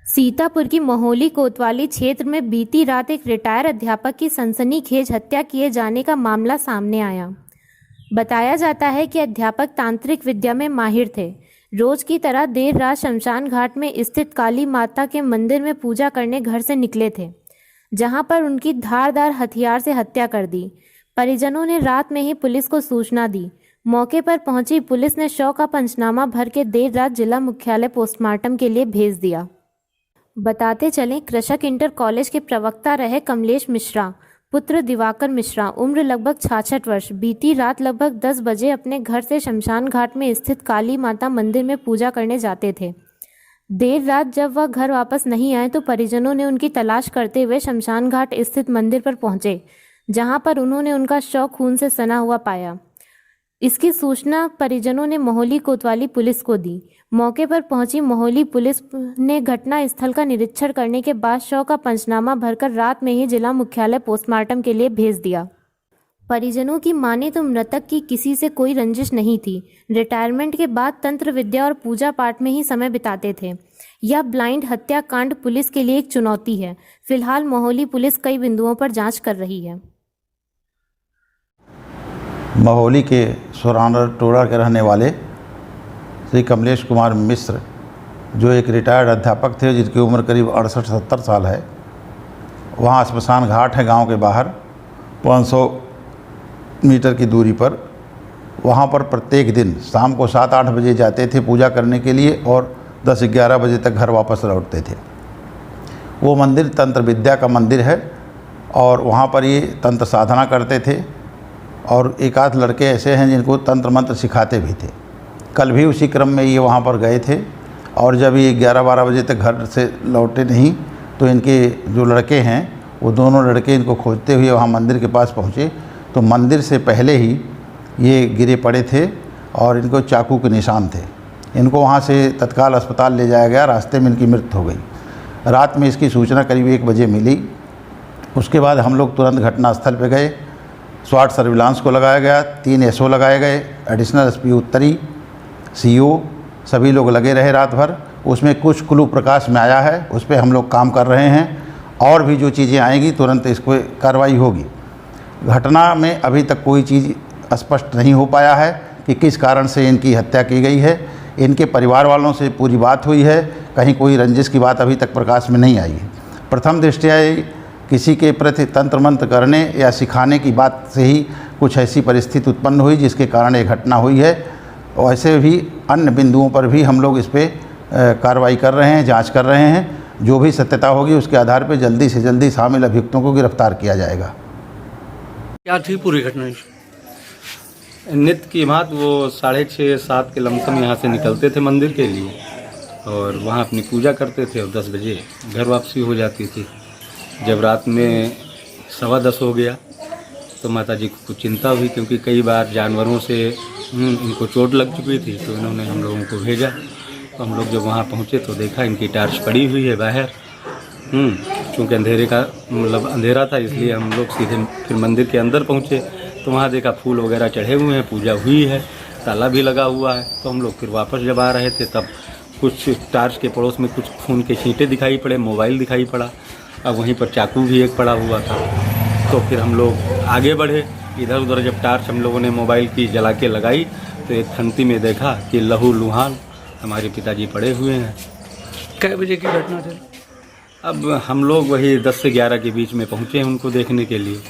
सीतापुर की मोहली कोतवाली क्षेत्र में बीती रात एक रिटायर अध्यापक की सनसनीखेज हत्या किए जाने का मामला सामने आया। बताया जाता है कि अध्यापक तांत्रिक विद्या में माहिर थे। रोज की तरह देर रात शमशान घाट में स्थित काली माता के मंदिर में पूजा करने घर से निकले थे, जहां पर उनकी धारदार हथियार से हत्या कर दी। परिजनों ने रात में ही पुलिस को सूचना दी। मौके पर पहुंची पुलिस ने शव का पंचनामा भर के देर रात जिला मुख्यालय पोस्टमार्टम के लिए भेज दिया। बताते चलें, कृषक इंटर कॉलेज के प्रवक्ता रहे कमलेश मिश्रा, पुत्र दिवाकर मिश्रा, उम्र लगभग 66 वर्ष, बीती रात लगभग 10 बजे अपने घर से शमशान घाट में स्थित काली माता मंदिर में पूजा करने जाते थे। देर रात जब वह घर वापस नहीं आए तो परिजनों ने उनकी तलाश करते हुए शमशान घाट स्थित मंदिर पर पहुंचे, जहां पर उन्होंने उनका शव खून से सना हुआ पाया। इसकी सूचना परिजनों ने मोहली कोतवाली पुलिस को दी। मौके पर पहुंची मोहली पुलिस ने घटना स्थल का निरीक्षण करने के बाद शव का पंचनामा भरकर रात में ही जिला मुख्यालय पोस्टमार्टम के लिए भेज दिया। परिजनों की माने तो मृतक की किसी से कोई रंजिश नहीं थी। रिटायरमेंट के बाद तंत्र विद्या और पूजा पाठ में ही समय बिताते थे। यह ब्लाइंड हत्याकांड पुलिस के लिए एक चुनौती है। फिलहाल मोहली पुलिस कई बिंदुओं पर जांच कर रही है। मोहली के सोरानर टोला के रहने वाले श्री कमलेश कुमार मिश्र, जो एक रिटायर्ड अध्यापक थे जिनकी उम्र करीब 68-70 साल है, वहाँ श्मशान घाट है गांव के बाहर 500 मीटर की दूरी पर। वहाँ पर प्रत्येक दिन शाम को 7-8 बजे जाते थे पूजा करने के लिए और 10-11 बजे तक घर वापस लौटते थे। वो मंदिर तंत्र विद्या का मंदिर है और वहाँ पर ये तंत्र साधना करते थे और एक आध लड़के ऐसे हैं जिनको तंत्र मंत्र सिखाते भी थे। कल भी उसी क्रम में ये वहाँ पर गए थे और जब ये 11-12 बजे तक घर से लौटे नहीं तो इनके जो लड़के हैं वो दोनों लड़के इनको खोजते हुए वहाँ मंदिर के पास पहुँचे तो मंदिर से पहले ही ये गिरे पड़े थे और इनको चाकू के निशान थे। इनको वहाँ से तत्काल अस्पताल ले जाया गया। रास्ते में इनकी मृत्यु हो गई। रात में इसकी सूचना करीब 1 बजे मिली। उसके बाद हम लोग तुरंत घटनास्थल पर गए। स्वाट सर्विलांस को लगाया गया, 3 एसओ लगाए गए, एडिशनल एसपी उत्तरी, सीओ, सभी लोग लगे रहे रात भर। उसमें कुछ क्लू प्रकाश में आया है, उस पर हम लोग काम कर रहे हैं और भी जो चीज़ें आएंगी तुरंत इस पर कार्रवाई होगी। घटना में अभी तक कोई चीज़ स्पष्ट नहीं हो पाया है कि किस कारण से इनकी हत्या की गई है। इनके परिवार वालों से पूरी बात हुई है, कहीं कोई रंजिश की बात अभी तक प्रकाश में नहीं आई है। प्रथम दृष्टया किसी के प्रति तंत्र मंत्र करने या सिखाने की बात से ही कुछ ऐसी परिस्थिति उत्पन्न हुई जिसके कारण ये घटना हुई है। और ऐसे भी अन्य बिंदुओं पर भी हम लोग इस पर कार्रवाई कर रहे हैं, जांच कर रहे हैं। जो भी सत्यता होगी उसके आधार पर जल्दी से जल्दी शामिल अभियुक्तों को गिरफ्तार किया जाएगा। क्या थी पूरी घटना? नित्य की भांति वो 6:30-7 के लमसम यहाँ से निकलते थे मंदिर के लिए और वहाँ अपनी पूजा करते थे और 10 बजे घर वापसी हो जाती थी। जब रात में 10:15 हो गया तो माता जी को कुछ चिंता हुई, क्योंकि कई बार जानवरों से इनको चोट लग चुकी थी। तो इन्होंने हम लोगों को भेजा। तो हम लोग जब वहाँ पहुँचे तो देखा इनकी टार्च पड़ी हुई है बाहर। चूँकि अंधेरे का अंधेरा था, इसलिए हम लोग सीधे फिर मंदिर के अंदर पहुँचे तो वहाँ देखा फूल वगैरह चढ़े हुए हैं, पूजा हुई है, ताला भी लगा हुआ है। तो हम लोग फिर वापस जब आ रहे थे तब कुछ टार्च के पड़ोस में कुछ खून के छींटे दिखाई पड़े, मोबाइल दिखाई पड़ा, अब वहीं पर चाकू भी एक पड़ा हुआ था। तो फिर हम लोग आगे बढ़े। इधर उधर जब टार्च हम लोगों ने मोबाइल की जला के लगाई तो एक खंती में देखा कि लहू लुहान हमारे पिताजी पड़े हुए हैं। कै बजे की घटना थी? अब हम लोग वही 10 से 11 के बीच में पहुँचे हैं उनको देखने के लिए।